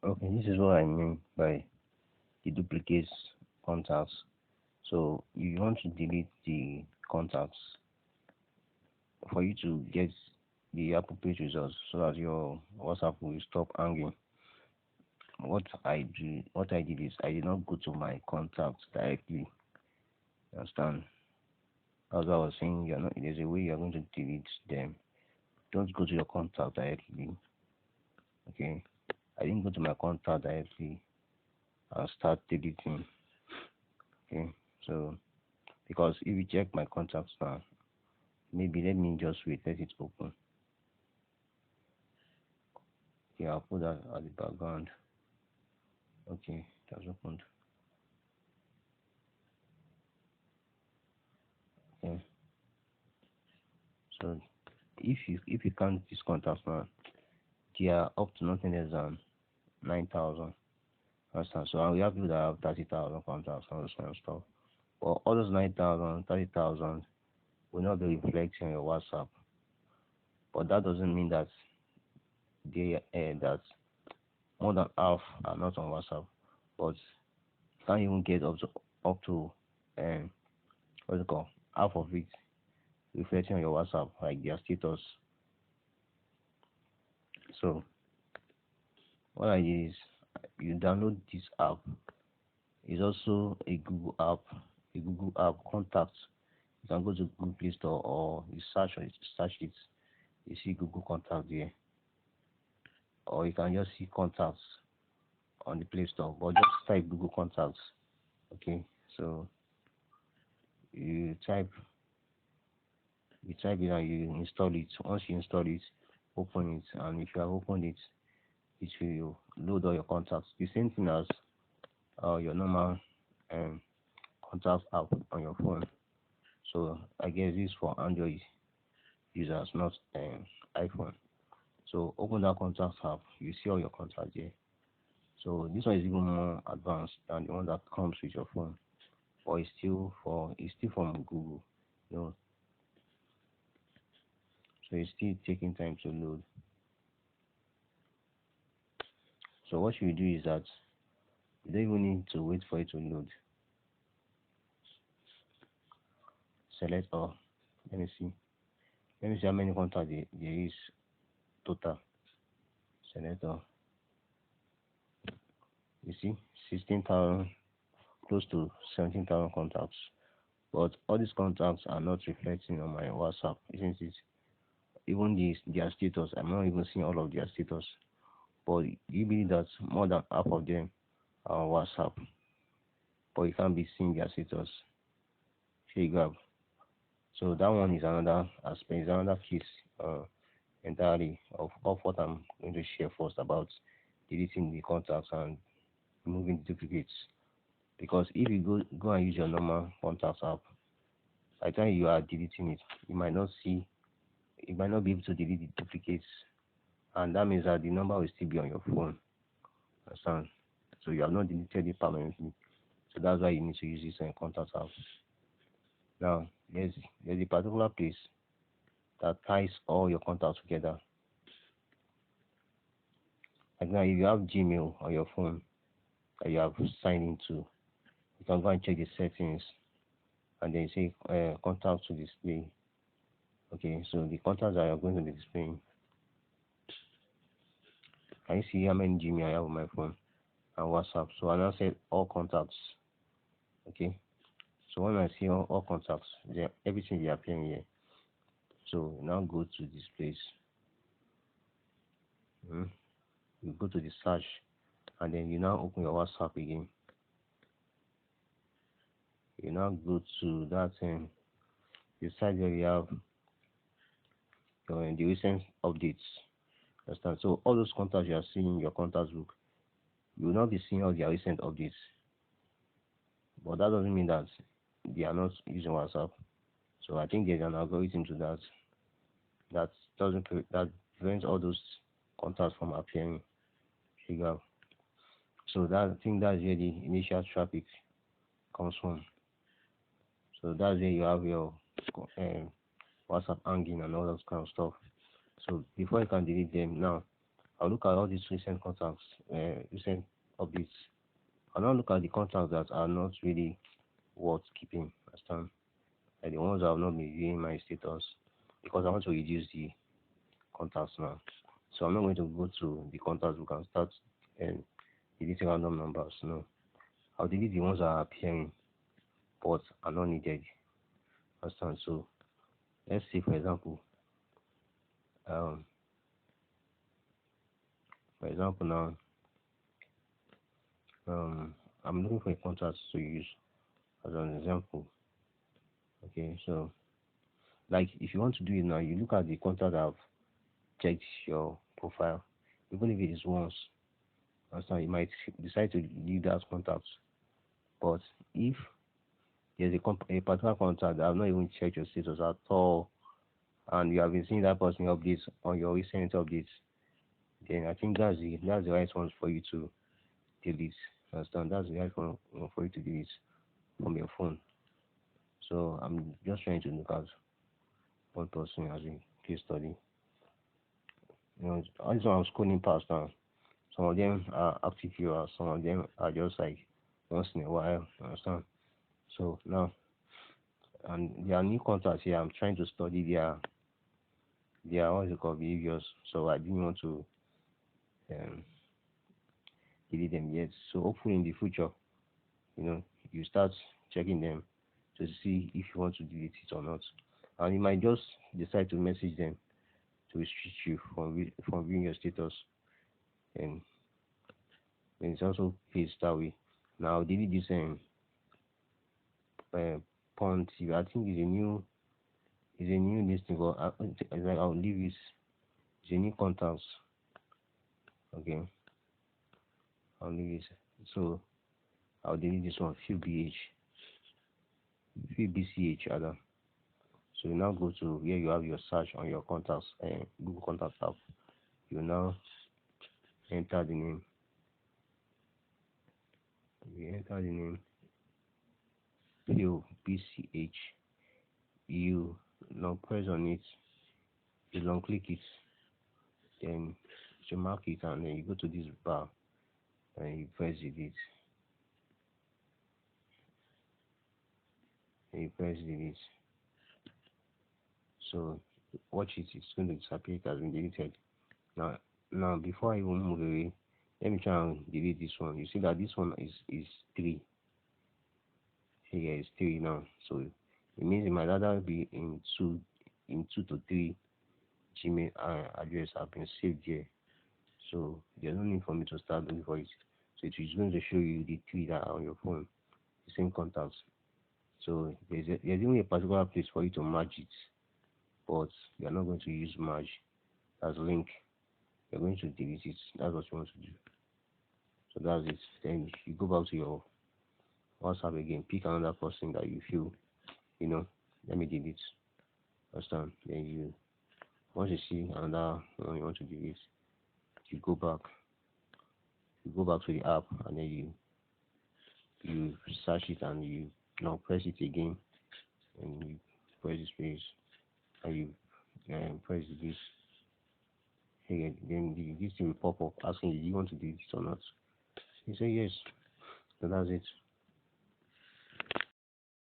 Okay, this is what I mean by the duplicate contacts. So you want to delete the contacts for you to get the appropriate results so that your WhatsApp will stop hanging. What I did is I did not go to my contacts directly. You understand? As I was saying, you're not. There's a way you're going to delete them. Don't go to your contact directly. Okay. I didn't go to my contact directly and start deleting. Okay. So because if you check my contacts now, maybe let me just wait. Let it open. Okay, I'll put that at the background. Okay, it has opened. Okay. So if you count these contacts now, they are up to nothing less than 9,000. Understand? So we have people that have 30,000 contacts and those kind of stuff. But all those 9,000, 30,000 will not be reflecting on your WhatsApp. But that doesn't mean that that more than half are not on WhatsApp. But you can't even get up to what's it called? Half of it reflecting on your WhatsApp, like their status. So what I did is you download this app. It's also a Google app, contact. You can go to Google Play Store or you search it. You see Google Contact there, or you can just see contacts on the Play Store. But just type Google Contacts. Okay, so you type it and you install it. Once you install it, open it, and if you have opened it, it will load all your contacts. The same thing as your normal um, contact app on your phone. So I guess this is for Android users, not iPhone. So open that contact app, you see all your contacts there. So this one is even more advanced than the one that comes with your phone, but it's still from Google, you know. So it's still taking time to load. So what you do is that you don't even need to wait for it to load. Select all. Let me see. Let me see how many contacts there is total. Select all. You see, 16,000, close to 17,000 contacts. But all these contacts are not reflecting on my WhatsApp, isn't it? Even their status, I'm not even seeing all of their status. But you believe that more than half of them are on WhatsApp, but you can't be seeing their status. Here you go. So that one is another aspect, is another case entirely of what I'm going to share first about deleting the contacts and removing the duplicates. Because if you go and use your normal contacts app, by the time you are deleting it, you might not be able to delete the duplicates, and that means that the number will still be on your phone. Understand? So you have not deleted it permanently. So that's why you need to use this contact app. Now there's a particular place that ties all your contacts together. Like now, if you have Gmail on your phone that you have signed into, you can go and check the settings and then say contact to display. Okay, so the contacts that you're going to be displaying, can you see how many Gmail I have on my phone and WhatsApp? So I now set all contacts. Okay, so when I see all contacts, everything will appear here. So now go to displays. You go to the search, and then you now open your WhatsApp again. You now go to that the site where you have the recent updates. Understand? So all those contacts you are seeing in your contacts book, you will not be seeing all their recent updates. But that doesn't mean that they are not using WhatsApp. So I think there's an algorithm to that that prevents all those contacts from appearing. Figure. So that I think that's where the initial traffic comes from. So that's where you have your WhatsApp hanging and all that kind of stuff. So before you can delete them now, I'll look at all these recent contacts, recent updates. I'll not look at the contacts that are not really worth keeping. Understand? Like the ones that have not been viewing my status, because I want to reduce the contacts now. So I'm not going to go through the contacts. We can start and deleting random numbers. No, I'll delete the ones that are appearing but are not needed. Understand? So let's say, um, for example now, um, I'm looking for a contact to use as an example. Okay, so like if you want to do it now, you look at the contact that have checked your profile, even if it is once. Understand? You might decide to leave that contact, but if there's a particular contact that have not even checked your status at all, and you have been seeing that person updates on your recent updates, then I think that's the right one for you to delete. Understand? That's the right one for you to delete from your phone. So I'm just trying to look at one person as a case study. All these I'm scrolling past now. Some of them are active viewers, some of them are just like once in a while. Understand? So now, and there are new contacts here. I'm trying to study their what is it called behaviors. So I didn't want to um, delete them yet. So hopefully in the future, you know, you start checking them to see if you want to delete it or not. And you might just decide to message them to restrict you from viewing your status, and then it's also pays that way. Now delete this uh, Pond TV. I think it's a new listing, but I'll leave it. It's a new contacts. Okay, I'll leave it. So I'll delete this one. Few BCH rather. So you now go to where you have your search on your contacts and Google Contacts app. You now enter the name. You enter the name Phil BCH. You now press on it. You long click it. Then you mark it, and then you go to this bar and you press delete. And you press delete. So watch it. It's going to disappear. It has been deleted. Now before I even move away, let me try and delete this one. You see that this one is 3. Here is 3 now. So it means it might rather be in two to 3 Gmail address have been saved here. So there's no need for me to start looking for it. So it is going to show you the 3 that are on your phone, the same contacts. So there's only a particular place for you to merge it, but you're not going to use merge as link. You're going to delete it. That's what you want to do. So that's it. Then you go back to your WhatsApp again, pick another person that you feel, let me delete. Understand? Then once you see another one you want to delete, you go back. You go back to the app, and then you search it, and you now press it again, and you press the space, and you press this. Again, then this thing will pop up asking you, do you want to delete it or not? You say yes. So that's it.